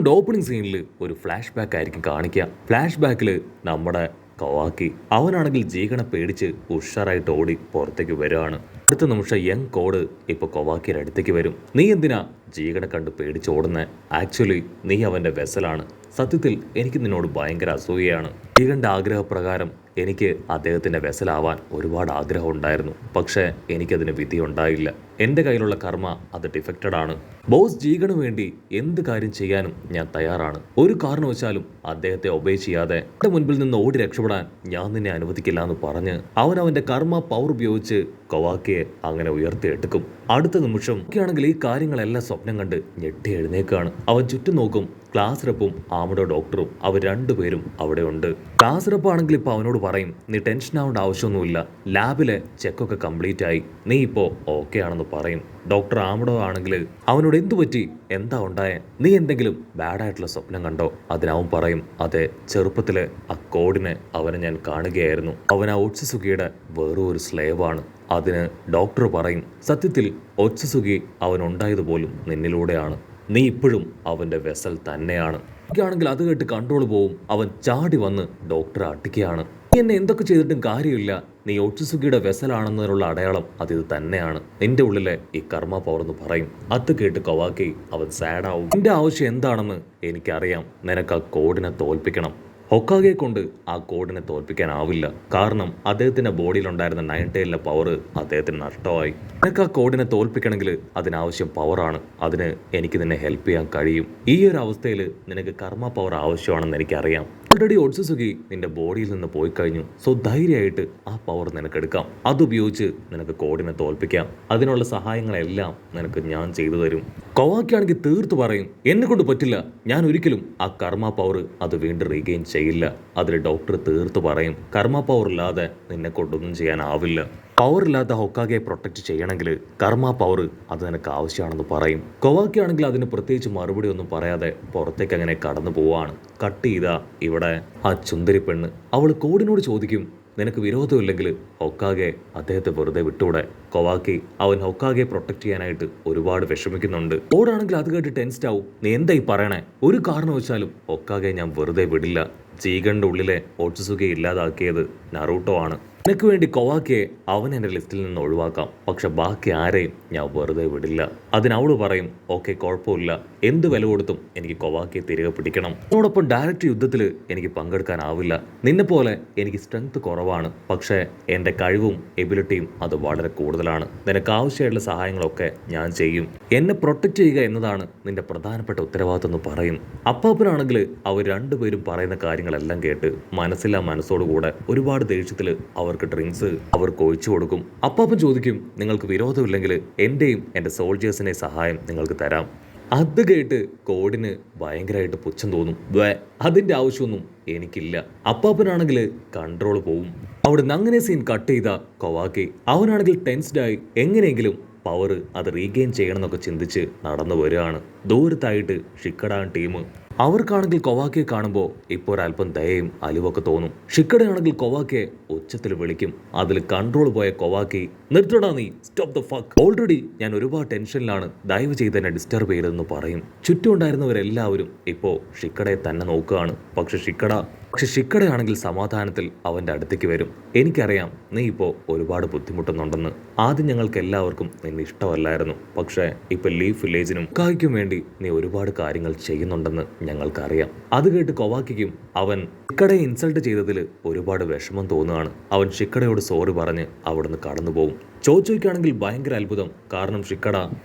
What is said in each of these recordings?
അതുകൊണ്ട് ഓപ്പണിംഗ് സീനിൽ ഒരു ഫ്ലാഷ് ബാക്ക് ആയിരിക്കും കാണിക്കുക. ഫ്ലാഷ് ബാക്കിൽ നമ്മുടെ കവാക്കി അവനാണെങ്കിൽ ജീകനെ പേടിച്ച് ഉഷാറായിട്ട് ഓടി പുറത്തേക്ക് വരികയാണ്. അടുത്ത നിമിഷം യങ് കോഡ് ഇപ്പോൾ കവാക്കിയുടെ അടുത്തേക്ക് വരും. നീ എന്തിനാ ജീകനെ കണ്ട് പേടിച്ച് ഓടുന്നേ? ആക്ച്വലി നീ അവൻ്റെ വെസലാണ്. സത്യത്തിൽ എനിക്ക് നിന്നോട് ഭയങ്കര അസൂയയാണ്. ജീകന്റെ ആഗ്രഹപ്രകാരം എനിക്ക് അദ്ദേഹത്തിൻ്റെ വെസലാവാൻ ഒരുപാട് ആഗ്രഹം ഉണ്ടായിരുന്നു. പക്ഷേ എനിക്കതിന് വിധി ഉണ്ടായില്ല. എൻ്റെ കയ്യിലുള്ള കർമ്മ അത് ഡിഫക്റ്റഡ് ആണ്. ബോസ് ജീകന് വേണ്ടി എന്ത് കാര്യം ചെയ്യാനും ഞാൻ തയ്യാറാണ്. ഒരു കാരണവശാലും അദ്ദേഹത്തെ ഒബേ ചെയ്യാതെ എൻ്റെ മുൻപിൽ നിന്ന് ഓടി രക്ഷപ്പെടാൻ ഞാൻ നിന്നെ അനുവദിക്കില്ല എന്ന് പറഞ്ഞ് അവൻ്റെ കർമ്മ പവർ ഉപയോഗിച്ച് കവാക്കിയെ അങ്ങനെ ഉയർത്തിയെടുക്കും. അടുത്ത നിമിഷം ഒക്കെയാണെങ്കിൽ ഈ കാര്യങ്ങളെല്ലാം സ്വപ്നം കണ്ട് ഞെട്ടി എഴുന്നേക്കാണ്. അവൻ ചുറ്റും നോക്കും. ക്ലാസ് റെപ്പും ആമഡോ ഡോക്ടറും അവർ രണ്ടുപേരും അവിടെ ഉണ്ട്. ക്ലാസ് റെപ്പ് ആണെങ്കിൽ ഇപ്പോൾ അവനോട് പറയും, നീ ടെൻഷൻ ആവേണ്ട ആവശ്യമൊന്നുമില്ല, ലാബിലെ ചെക്കൊക്കെ കംപ്ലീറ്റ് ആയി, നീ ഇപ്പോൾ ഓക്കെ ആണെന്ന് പറയും. ഡോക്ടർ ആമഡോ ആണെങ്കിൽ അവനോട് എന്തു പറ്റി, എന്താ ഉണ്ടായേ, നീ എന്തെങ്കിലും ബാഡായിട്ടുള്ള സ്വപ്നം കണ്ടോ? അതിനവൻ പറയും, അതെ, ചെറുപ്പത്തിലെ ആ കോഡിനെ അവനെ ഞാൻ കാണുകയായിരുന്നു. അവൻ ആ ഒറ്റ്സുസുകിയുടെ വെറും ഒരു സ്ലേവാണ്. അതിന് ഡോക്ടർ പറയും, സത്യത്തിൽ ഒറ്റ്സുസുകി അവൻ ഉണ്ടായതുപോലും നിന്നിലൂടെയാണ്. നീ ഇപ്പോഴും അവൻ്റെ വെസൽ തന്നെയാണ്. ആണെങ്കിൽ അത് കേട്ട് കൺട്രോൾ പോവും. അവൻ ചാടി വന്ന് ഡോക്ടറെ അടിക്കുകയാണ്. നീ എന്നെ എന്തൊക്കെ ചെയ്തിട്ടും കാര്യമില്ല, നീ ഒറ്റ്സുസുകിയുടെ വെസലാണെന്നതിനുള്ള അടയാളം അതിത് തന്നെയാണ്. നിന്റെ ഉള്ളിലെ ഈ കർമ്മ പവർ എന്ന് പറയും. അത് കേട്ട് കവാക്കി അവൻ സാഡാവും. നിന്റെ ആവശ്യം എന്താണെന്ന് എനിക്കറിയാം. നിനക്ക് ആ കോഡിനെ തോൽപ്പിക്കണം. ഹൊക്കാഗെ കൊണ്ട് ആ കോഡിനെ തോൽപ്പിക്കാനാവില്ല. കാരണം അദ്ദേഹത്തിന്റെ ബോഡിയിലുണ്ടായിരുന്ന 9 ടൈലിന്റെ പവർ അദ്ദേഹത്തിന് നഷ്ടമായി. നിനക്ക് ആ കോഡിനെ തോൽപ്പിക്കണമെങ്കിൽ അതിനാവശ്യം പവറാണ്. അതിന് എനിക്ക് നിന്നെ ഹെൽപ്പ് ചെയ്യാൻ കഴിയും. ഈ ഒരു അവസ്ഥയിൽ നിനക്ക് കർമ്മ പവർ ആവശ്യമാണെന്ന് എനിക്കറിയാം. ഓൾറെഡി ഒറ്റ്സുസുകി നിന്റെ ബോഡിയിൽ നിന്ന് പോയി കഴിഞ്ഞു. സോ ധൈര്യമായിട്ട് ആ പവർ നിനക്കെടുക്കാം. അതുപയോഗിച്ച് നിനക്ക് കോഡിനെ തോൽപ്പിക്കാം. അതിനുള്ള സഹായങ്ങളെല്ലാം നിനക്ക് ഞാൻ ചെയ്തു തരും. കവാക്കിയാണെങ്കിൽ തീർത്തു പറയും, എന്നെ കൊണ്ട് പറ്റില്ല, ഞാൻ ഒരിക്കലും ആ കർമ്മ പവർ അത് വീണ്ടും റീഗെയിൻ ചെയ്യില്ല. അതിൽ ഡോക്ടർ തീർത്തു പറയും, കർമ്മ പവർ ഇല്ലാതെ നിന്നെ കൊണ്ടൊന്നും ചെയ്യാനാവില്ല. പവർ ഇല്ലാത്ത ഹൊക്കാഗയെ പ്രൊട്ടക്ട് ചെയ്യണമെങ്കിൽ കർമ്മ പവർ അത് നിനക്ക് ആവശ്യമാണെന്ന് പറയും. കൊവാക്കി ആണെങ്കിൽ അതിന് പ്രത്യേകിച്ച് മറുപടി ഒന്നും പറയാതെ പുറത്തേക്ക് അങ്ങനെ കടന്നു പോവാണ്. കട്ട് ചെയ്താ ഇവിടെ ആ ചുന്ദരി പെണ്ണ് അവൾ കോഡിനോട് ചോദിക്കും, നിനക്ക് വിരോധമില്ലെങ്കിൽ ഹൊക്കാഗെ അദ്ദേഹത്തെ വെറുതെ വിട്ടൂടെ? കൊവാക്കി അവൻ ഹൊക്കാഗെ പ്രൊട്ടക്ട് ചെയ്യാനായിട്ട് ഒരുപാട് വിഷമിക്കുന്നുണ്ട്. കോഡാണെങ്കിൽ അത് കേട്ട് ടെൻസ്ഡ് ആവും. നീ എന്തായി പറയണേ? ഒരു കാരണവശാലും ഹൊക്കാഗെ ഞാൻ വെറുതെ വിടില്ല. ജീകന്റെ ഉള്ളിലെ ഒറ്റ്സുസുകിയെ ഇല്ലാതാക്കിയത് നറൂട്ടോ ആണ്. നിനക്ക് വേണ്ടി കൊവാക്കിയെ അവൻ എൻ്റെ ലിസ്റ്റിൽ നിന്ന് ഒഴിവാക്കാം, പക്ഷെ ബാക്കി ആരെയും ഞാൻ വെറുതെ വിടില്ല. അതിനവള് പറയും, ഓക്കെ, കുഴപ്പമില്ല, എന്ത് വില കൊടുത്തും എനിക്ക് കൊവാക്കിയെ തിരികെ പിടിക്കണം. അതോടൊപ്പം ഡയറക്റ്റ് യുദ്ധത്തിൽ എനിക്ക് പങ്കെടുക്കാനാവില്ല. നിന്നെപ്പോലെ എനിക്ക് സ്ട്രെങ്ത് കുറവാണ്, പക്ഷേ എൻ്റെ കഴിവും എബിലിറ്റിയും അത് വളരെ കൂടുതലാണ്. നിനക്ക് ആവശ്യമായിട്ടുള്ള സഹായങ്ങളൊക്കെ ഞാൻ ചെയ്യും. എന്നെ പ്രൊട്ടക്റ്റ് ചെയ്യുക എന്നതാണ് നിന്റെ പ്രധാനപ്പെട്ട ഉത്തരവാദിത്വം എന്ന് പറയും. അപ്പാപ്പനാണെങ്കിൽ അവർ രണ്ടുപേരും പറയുന്ന കാര്യങ്ങളെല്ലാം കേട്ട് മനസ്സില്ലാ മനസ്സോടുകൂടെ ഒരുപാട് ദേഷ്യത്തിൽ അവർക്ക് ഡ്രിങ്ക്സ് അവർക്ക് ഒഴിച്ചു കൊടുക്കും. അപ്പാപ്പൻ ചോദിക്കും, നിങ്ങൾക്ക് വിരോധമില്ലെങ്കിൽ എൻ്റെയും എൻ്റെ സോൾജേഴ്സിനെ സഹായം നിങ്ങൾക്ക് തരാം. അത് കേട്ട് കോഡിന് ഭയങ്കരമായിട്ട് പുച്ഛം തോന്നും. അതിൻ്റെ ആവശ്യമൊന്നും എനിക്കില്ല. അപ്പാപ്പനാണെങ്കിൽ കൺട്രോൾ പോവും. അവിടുന്ന് അങ്ങനെ സീൻ കട്ട് ചെയ്ത കൊവാക്കി അവനാണെങ്കിൽ ടെൻസ്ഡായി എങ്ങനെയെങ്കിലും പവർ അത് റീഗെയിൻ ചെയ്യണം എന്നൊക്കെ ചിന്തിച്ച് നടന്നു വരികയാണ്. ദൂരത്തായിട്ട് ഷിക്കഡാൻ ടീം അവർക്കാണെങ്കിൽ കൊവാക്കിയെ കാണുമ്പോൾ ഇപ്പോൾ ഒരല്പം ദയയും അലിവൊക്കെ തോന്നും. ഷിക്കഡയാണെങ്കിൽ കൊവാക്കിയെ ഉച്ചത്തിൽ വിളിക്കും. അതിൽ കൺട്രോൾ പോയ കൊവാക്കി, നിർത്തടാ നീ, സ്റ്റോപ്പ് ദ ഫക്ക്, ഓൾറെഡി ഞാൻ ഒരുപാട് ടെൻഷനിലാണ്, ദയവ് ചെയ്ത് എന്നെ ഡിസ്റ്റർബ് ചെയ്തെന്ന് പറയും. ചുറ്റും ഉണ്ടായിരുന്നവരെല്ലാവരും ഇപ്പോൾ ഷിക്കഡയെ തന്നെ നോക്കുകയാണ്. പക്ഷെ ഷിക്കഡയാണെങ്കിൽ സമാധാനത്തിൽ അവൻ്റെ അടുത്തേക്ക് വരും. എനിക്കറിയാം നീ ഇപ്പോൾ ഒരുപാട് ബുദ്ധിമുട്ടുന്നുണ്ടെന്ന്. ആദ്യം ഞങ്ങൾക്ക് എല്ലാവർക്കും നിന്നെ ഇഷ്ടമല്ലായിരുന്നു, പക്ഷേ ഇപ്പൊ ലീഫ് വില്ലേജിനും കായ്ക്കും വേണ്ടി നീ ഒരുപാട് കാര്യങ്ങൾ ചെയ്യുന്നുണ്ടെന്ന് ഞങ്ങൾക്കറിയാം. അത് കേട്ട് കൊവാക്കിക്കും അവൻ ഷിക്കഡയെ ഇൻസൾട്ട് ചെയ്തതിൽ ഒരുപാട് വിഷമം തോന്നുകയാണ്. അവൻ ഷിക്കഡയോട് സോറി പറഞ്ഞ് അവിടുന്ന് കടന്നു പോകും. ചോച്ചോയ്ക്കാണെങ്കിൽ ഭയങ്കര അത്ഭുതം. കാരണം ഷിക്കഡ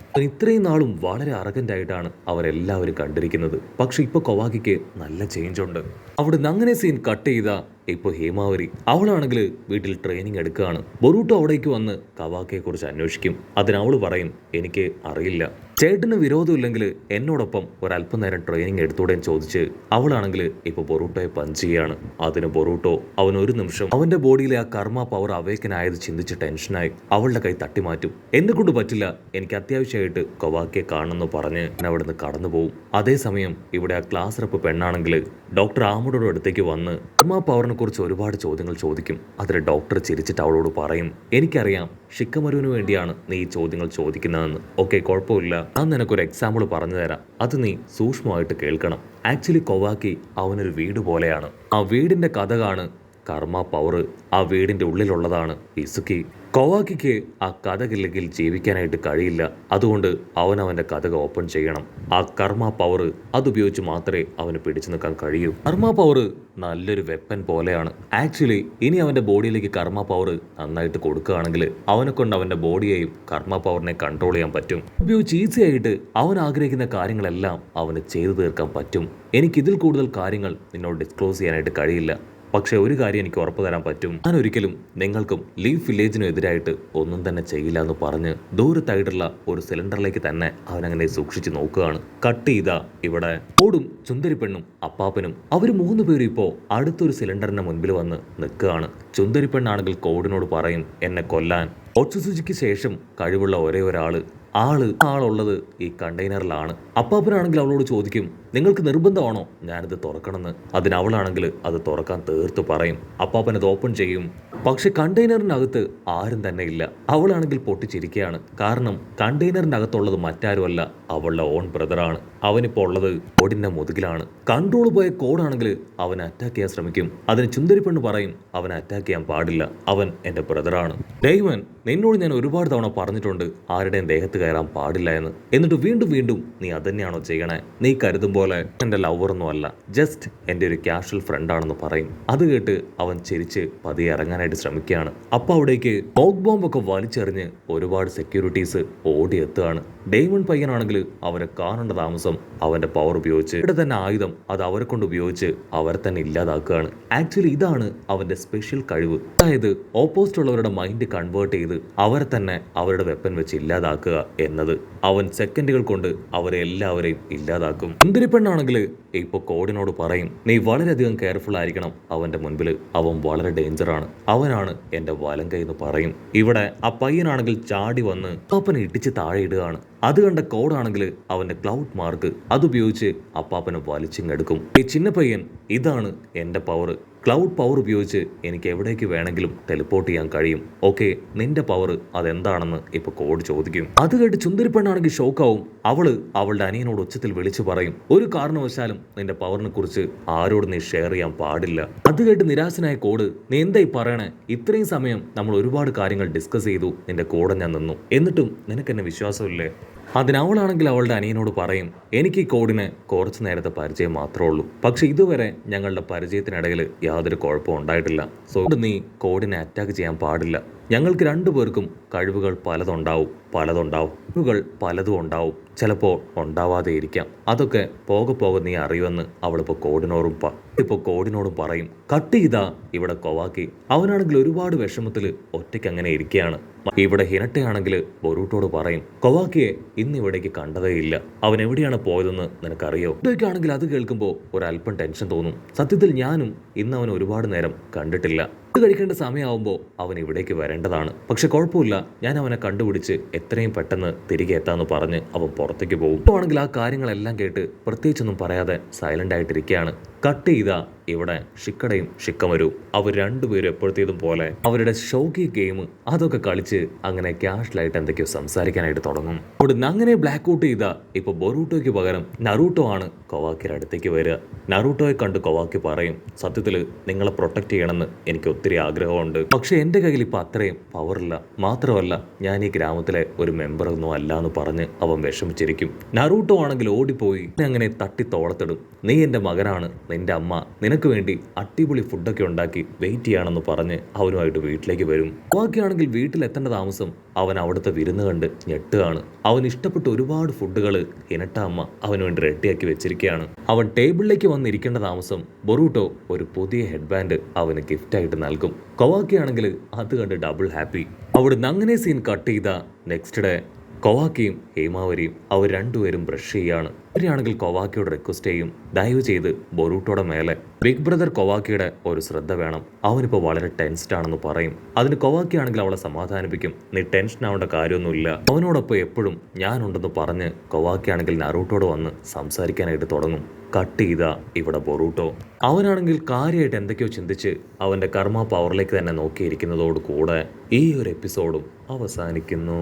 ഇത്രയും നാളും വളരെ അറഗൻ്റായിട്ടാണ് അവരെല്ലാവരും കണ്ടിരിക്കുന്നത്. പക്ഷെ ഇപ്പൊ കൊവാക്കിക്ക് നല്ല ചേഞ്ച് ഉണ്ട്. അവിടുന്ന് അങ്ങനെ സീൻ കട്ട് ചെയ്ത ഇപ്പോൾ ഹേമാവരി അവളാണെങ്കിൽ വീട്ടിൽ ട്രെയിനിങ് എടുക്കുകയാണ്. ബൊറൂട്ടോ അവിടേക്ക് വന്ന് കവാക്കിയെ കുറിച്ച് അന്വേഷിക്കും. അതിനവള് പറയും, എനിക്ക് അറിയില്ല, ചേട്ടന് വിരോധമില്ലെങ്കിൽ എന്നോടൊപ്പം ഒരല്പം നേരം ട്രെയിനിങ് എടുത്തൂടെന്ന് ചോദിച്ച് അവളാണെങ്കിൽ ഇപ്പോൾ ബൊറൂട്ടോയെ പഞ്ച് ചെയ്യാണ്. അതിന് ബൊറൂട്ടോ അവൻ ഒരു നിമിഷം അവന്റെ ബോഡിയിലെ ആ കർമ്മ പവർ അവേക്കനായത് ചിന്തിച്ച് ടെൻഷനായി അവളുടെ കൈ തട്ടിമാറ്റും. എന്നെ കൊണ്ട് പറ്റില്ല, എനിക്ക് അത്യാവശ്യമായിട്ട് കൊവാക്കിയെ കാണണമെന്ന് പറഞ്ഞ് അവിടുന്ന് കടന്നു പോകും. അതേസമയം ഇവിടെ ആ ക്ലാസ് റെപ്പ് പെണ്ണാണെങ്കിൽ ഡോക്ടർ ആമഡോയുടെ അടുത്തേക്ക് വന്ന് കർമ്മ പവറിന് പവറിനെ കുറിച്ച് ഒരുപാട് ചോദ്യങ്ങൾ ചോദിക്കും. അതിൽ ഡോക്ടർ ചിരിച്ചിട്ട് അവളോട് പറയും, എനിക്കറിയാം ഷിക്കമരുവിന് വേണ്ടിയാണ് നീ ഈ ചോദ്യങ്ങൾ ചോദിക്കുന്നതെന്ന്. ഓക്കെ, കുഴപ്പമില്ല, ഞാൻ നിനക്കൊരു എക്സാമ്പിൾ പറഞ്ഞു തരാം, അത് നീ സൂക്ഷ്മമായിട്ട് കേൾക്കണം. ആക്ച്വലി കൊവാക്കി അവനൊരു വീട് പോലെയാണ്. ആ വീടിന്റെ കഥ കാണ് കർമ്മ പവർ. ആ വീടിന്റെ ഉള്ളിലുള്ളതാണ് ഇസുക്കി. കൊവാക്കിക്ക് ആ കഥകില്ലെങ്കിൽ ജീവിക്കാനായിട്ട് കഴിയില്ല. അതുകൊണ്ട് അവൻ അവന്റെ കഥക ഓപ്പൺ ചെയ്യണം. ആ കർമ്മ പവർ അതുപയോഗിച്ച് മാത്രമേ അവന് പിടിച്ചു നിൽക്കാൻ കഴിയൂ. കർമ്മ പവർ നല്ലൊരു വെപ്പൻ പോലെയാണ്. ആക്ച്വലി ഇനി അവന്റെ ബോഡിയിലേക്ക് കർമ്മ പവർ നന്നായിട്ട് കൊടുക്കുകയാണെങ്കിൽ അവനെ കൊണ്ട് അവന്റെ ബോഡിയെയും കർമ്മ പവറിനെ കൺട്രോൾ ചെയ്യാൻ പറ്റും. ഉപയോഗിച്ച് ഈസി ആയിട്ട് അവൻ ആഗ്രഹിക്കുന്ന കാര്യങ്ങളെല്ലാം അവന് ചെയ്തു തീർക്കാൻ പറ്റും. എനിക്കിതിൽ കൂടുതൽ കാര്യങ്ങൾ നിന്നോട് ഡിസ്ക്ലോസ് ചെയ്യാനായിട്ട് കഴിയില്ല. പക്ഷെ ഒരു കാര്യം എനിക്ക് ഉറപ്പു തരാൻ പറ്റും, ഞാൻ ഒരിക്കലും നിങ്ങൾക്കും ലീഫ് വില്ലേജിനും എതിരായിട്ട് ഒന്നും തന്നെ ചെയ്യില്ല എന്ന് പറഞ്ഞ് ദൂരത്തായിട്ടുള്ള ഒരു സിലിണ്ടറിലേക്ക് തന്നെ അവനങ്ങനെ സൂക്ഷിച്ച് നോക്കുകയാണ്. കട്ട് ചെയ്താ ഇവിടെ ഓടും ചുന്ദരിപ്പെണ്ണും അപ്പാപ്പനും അവർ 3 പേരും ഇപ്പോൾ അടുത്തൊരു സിലിണ്ടറിന്റെ മുൻപിൽ വന്ന് നിൽക്കുകയാണ്. ചുന്ദരിപ്പെണ്ണാണെങ്കിൽ കോഡിനോട് പറയും, എന്നെ കൊല്ലാൻ. ഒച്ചുസുജിക്ക് ശേഷം കഴിവുള്ള ഒരേ ഒരാള് ആളുള്ളത് ഈ കണ്ടെയ്നറിലാണ്. അപ്പാപ്പനാണെങ്കിൽ അവളോട് ചോദിക്കും, നിങ്ങൾക്ക് നിർബന്ധമാണോ ഞാനിത് തുറക്കണമെന്ന്? അതിനവളാണെങ്കിൽ അത് തുറക്കാൻ തീർത്ത് പറയും. അപ്പാപ്പൻ അത് ഓപ്പൺ ചെയ്യും. പക്ഷെ കണ്ടെയ്നറിനകത്ത് ആരും തന്നെ ഇല്ല. അവളാണെങ്കിൽ പൊട്ടിച്ചിരിക്കുകയാണ്. കാരണം കണ്ടെയ്നറിന്റെ അകത്തുള്ളത് മറ്റാരുമല്ല, അവളുടെ ഓൺ ബ്രദറാണ്. അവനിപ്പോൾ ഉള്ളത് കോഡിന്റെ മുതുകിലാണ്. കൺട്രോൾ പോയ കോഡാണെങ്കിൽ അവൻ അറ്റാക്ക് ചെയ്യാൻ ശ്രമിക്കും. അതിന് ചുന്ദരിപ്പെണ്ണ് പറയും, അവൻ അറ്റാക്ക് ചെയ്യാൻ പാടില്ല, അവൻ എന്റെ ബ്രദറാണ്. ഡേയ്മൻ, നിന്നോട് ഞാൻ ഒരുപാട് തവണ പറഞ്ഞിട്ടുണ്ട് ആരുടെയും ദേഹത്ത് കയറാൻ പാടില്ല എന്ന്. എന്നിട്ട് വീണ്ടും വീണ്ടും നീ അതന്നെയാണോ ചെയ്യണേ? നീ കരുതും പോലെ എന്റെ ലവറൊന്നും അല്ല, ജസ്റ്റ് എന്റെ ഒരു കാഷ്വൽ ഫ്രണ്ടാണെന്ന് പറയും. അത് കേട്ട് അവൻ ചിരിച്ച് പതിയെ ഇറങ്ങാനായിട്ട് ശ്രമിക്കുകയാണ്. അപ്പൊ അവിടേക്ക് സ്മോക്ക് ബോംബൊക്കെ വലിച്ചെറിഞ്ഞ് ഒരുപാട് സെക്യൂരിറ്റീസ് ഓടിയെത്തുകയാണ്. ഡേയ്മൺ പയ്യനാണെങ്കിൽ അവരെ കാണേണ്ട താമസം അവന്റെ പവർ ഉപയോഗിച്ച് ഇവിടെ തന്നെ ആയുധം അത് അവരെ കൊണ്ട് ഉപയോഗിച്ച് അവരെ തന്നെ ഇല്ലാതാക്കുകയാണ്. ആക്ച്വലി ഇതാണ് അവന്റെ സ്പെഷ്യൽ കഴിവ്. അതായത് ഓപ്പോസിറ്റ് ഉള്ളവരുടെ മൈൻഡ് കൺവേർട്ട് ചെയ്ത് അവരെ തന്നെ അവരുടെ വെപ്പൻ വെച്ച് ഇല്ലാതാക്കുക എന്നത്. അവൻ സെക്കൻഡുകൾ കൊണ്ട് അവരെ എല്ലാവരെയും ഇല്ലാതാക്കും. സുന്ദരിപ്പെണ്ണാണെങ്കിൽ ഇപ്പൊ കോഡിനോട് പറയും, നീ വളരെയധികം കെയർഫുൾ ആയിരിക്കണം അവന്റെ മുൻപിൽ, അവൻ വളരെ ഡേഞ്ചറാണ്, അവനാണ് എന്റെ വലം കൈ എന്ന് പറയും. ഇവിടെ ആ പയ്യനാണെങ്കിൽ ചാടി വന്ന് അപ്പാപ്പനെ ഇടിച്ച് താഴെ ഇടുകയാണ്. അത് കണ്ട കോഡാണെങ്കിൽ അവന്റെ ക്ലൗഡ് മാർക്ക് അതുപയോഗിച്ച് അപ്പാപ്പനെ വലിച്ചിങ്ങെടുക്കും. ഈ ചിന്ന പയ്യൻ, ഇതാണ് എന്റെ പവർ, ക്ലൗഡ് പവർ ഉപയോഗിച്ച് എനിക്ക് എവിടേക്ക് വേണമെങ്കിലും ടെലിപ്പോർട്ട് ചെയ്യാൻ കഴിയും. ഓക്കെ, നിന്റെ പവർ അതെന്താണെന്ന് ഇപ്പൊ കോഡ് ചോദിക്കും. അത് കേട്ട് ചുന്ദരിപ്പെണ്ണാണെങ്കിൽ ഷോക്കാവും. അവളുടെ അനിയനോട് ഉച്ചത്തിൽ വിളിച്ചു പറയും, ഒരു കാരണവശാലും നിന്റെ പവറിനെ കുറിച്ച് ആരോട് നീ ഷെയർ ചെയ്യാൻ പാടില്ല. അത് കേട്ട് നിരാശനായ കോഡ്, നീ എന്തായി പറയണേ? ഇത്രയും സമയം നമ്മൾ ഒരുപാട് കാര്യങ്ങൾ ഡിസ്കസ് ചെയ്തു, നിന്റെ കൂടെ ഞാൻ നിന്നു, എന്നിട്ടും നിനക്കെന്നെ വിശ്വാസമില്ലേ? അതിനവളാണെങ്കിൽ അവളുടെ അനിയനോട് പറയും, എനിക്ക് ഈ കോഡിന് കുറച്ച് നേരത്തെ പരിചയം മാത്രമേ ഉള്ളൂ, പക്ഷെ ഇതുവരെ ഞങ്ങളുടെ പരിചയത്തിനിടയിൽ യാതൊരു കുഴപ്പവും ഉണ്ടായിട്ടില്ല. സോ നീ കോഡിനെ അറ്റാക്ക് ചെയ്യാൻ പാടില്ല. ഞങ്ങൾക്ക് 2 പേർക്കും കഴിവുകൾ പലതും ഉണ്ടാവും, ചിലപ്പോൾ ഉണ്ടാവാതെ ഇരിക്കാം. അതൊക്കെ പോകെ പോകെ നീ അറിയുമെന്ന് അവളിപ്പോൾ കോഡിനോടും പറയും. കട്ട് ചെയ്താ ഇവിടെ കൊവാക്കി. അവനാണെങ്കിൽ ഒരുപാട് വിഷമത്തിൽ ഒറ്റയ്ക്ക് അങ്ങനെ ഇരിക്കുകയാണ്. ഇവിടെ ഹിനട്ടയാണെങ്കിൽ ബൊറൂട്ടോട് പറയും, കൊവാക്കിയെ ഇന്ന് ഇവിടേക്ക് കണ്ടതേയില്ല, അവൻ എവിടെയാണ് പോയതെന്ന് നിനക്കറിയോ? ഇവിടേക്കാണെങ്കിൽ അത് കേൾക്കുമ്പോൾ ഒരല്പം ടെൻഷൻ തോന്നും. സത്യത്തിൽ ഞാനും ഇന്ന് അവൻ ഒരുപാട് നേരം കണ്ടിട്ടില്ല. കഴിക്കേണ്ട സമയമാവുമ്പോൾ അവൻ ഇവിടേക്ക് വരേണ്ടതാണ്. പക്ഷെ കുഴപ്പമില്ല, ഞാൻ അവനെ കണ്ടുപിടിച്ച് എത്രയും പെട്ടെന്ന് തിരികെ എത്താന്ന് പറഞ്ഞ് അവൻ പുറത്തേക്ക് പോകും. ഇപ്പോൾ ആണെങ്കിൽ ആ കാര്യങ്ങളെല്ലാം കേട്ട് പ്രത്യേകിച്ചൊന്നും പറയാതെ സൈലന്റ് ആയിട്ടിരിക്കുകയാണ്. കട്ട് ചെയ്താ ഇവിടെ ഷിക്കടയും ഷിക്കമരും അവർ 2 പേരും എപ്പോഴത്തേതും പോലെ അവരുടെ ഷോക്കി ഗെയിം അതൊക്കെ കളിച്ച് അങ്ങനെ ക്യാഷ്വലായിട്ട് എന്തൊക്കെയോ സംസാരിക്കാനായിട്ട് തുടങ്ങും. അവിടുന്ന് അങ്ങനെ ബ്ലാക്ക് ഔട്ട് ചെയ്താ ഇപ്പൊ ബൊറൂട്ടോയ്ക്ക് പകരം നറൂട്ടോ ആണ് കൊവാക്കിയുടെ അടുത്തേക്ക് വരിക. നറൂട്ടോയെ കണ്ട് കൊവാക്കി പറയും, സത്യത്തിൽ നിങ്ങളെ പ്രൊട്ടക്ട് ചെയ്യണമെന്ന് എനിക്ക് ഒത്തിരി ആഗ്രഹമുണ്ട്, പക്ഷെ എന്റെ കയ്യിൽ ഇപ്പൊ അത്രയും പവറില്ല, മാത്രമല്ല ഞാൻ ഈ ഗ്രാമത്തിലെ ഒരു മെമ്പർ ഒന്നും അല്ല എന്ന് പറഞ്ഞ് അവൻ വിഷമിച്ചിരിക്കും. നറൂട്ടോ ആണെങ്കിൽ ഓടിപ്പോയി അങ്ങനെ തട്ടി തോളത്തിടും. നീ എന്റെ മകനാണ്, നിന്റെ അമ്മ നിനക്ക് വേണ്ടി അടിപൊളി ഫുഡൊക്കെ ഉണ്ടാക്കി വെയിറ്റ് ചെയ്യാണെന്ന് പറഞ്ഞ് അവനുമായിട്ട് വീട്ടിലേക്ക് വരും. കൊവാക്കിയാണെങ്കിൽ വീട്ടിലെത്തേണ്ട താമസം അവൻ അവിടുത്തെ വിരുന്ന് കണ്ട് ഞെട്ടുകയാണ്. അവൻ ഇഷ്ടപ്പെട്ട ഒരുപാട് ഫുഡുകൾ ഹിനട്ട അമ്മ അവന് വേണ്ടി റെഡിയാക്കി വെച്ചിരിക്കുകയാണ്. അവൻ ടേബിളിലേക്ക് വന്നിരിക്കേണ്ട താമസം ബൊറൂട്ടോ ഒരു പുതിയ ഹെഡ് ബാൻഡ് അവന് ഗിഫ്റ്റായിട്ട് നൽകും. കൊവാക്കിയാണെങ്കിൽ അത് കണ്ട് ഡബിൾ ഹാപ്പി. അവിടുന്ന് അങ്ങനെ സീൻ കട്ട് ചെയ്ത നെക്സ്റ്റ് ഡേ കൊവാക്കിയും ഹേമാവരിയും അവർ രണ്ടുപേരും ബ്രഷ് ചെയ്യാണ്. അവരാണെങ്കിൽ കൊവാക്കിയോട് റിക്വസ്റ്റ് ചെയ്യും, ദയവ് ചെയ്ത് ബൊറൂട്ടോയുടെ മേലെ ബിഗ് ബ്രദർ കൊവാക്കിയുടെ ഒരു ശ്രദ്ധ വേണം, അവനിപ്പോൾ വളരെ ടെൻസ്ഡ് ആണെന്ന് പറയും. അതിന് കൊവാക്കി ആണെങ്കിൽ അവളെ സമാധാനിപ്പിക്കും, നീ ടെൻഷൻ ആവേണ്ട കാര്യമൊന്നുമില്ല, അവനോടൊപ്പം എപ്പോഴും ഞാനുണ്ടെന്ന് പറഞ്ഞ് കൊവാക്കി ആണെങ്കിൽ നറൂട്ടോട് വന്ന് സംസാരിക്കാനായിട്ട് തുടങ്ങും. കട്ട് ചെയ്ത ഇവിടെ ബൊറൂട്ടോ അവനാണെങ്കിൽ കാര്യമായിട്ട് എന്തൊക്കെയോ ചിന്തിച്ച് അവൻ്റെ കർമ്മ പവറിലേക്ക് തന്നെ നോക്കിയിരിക്കുന്നതോട് കൂടെ ഈ ഒരു എപ്പിസോഡും അവസാനിക്കുന്നു.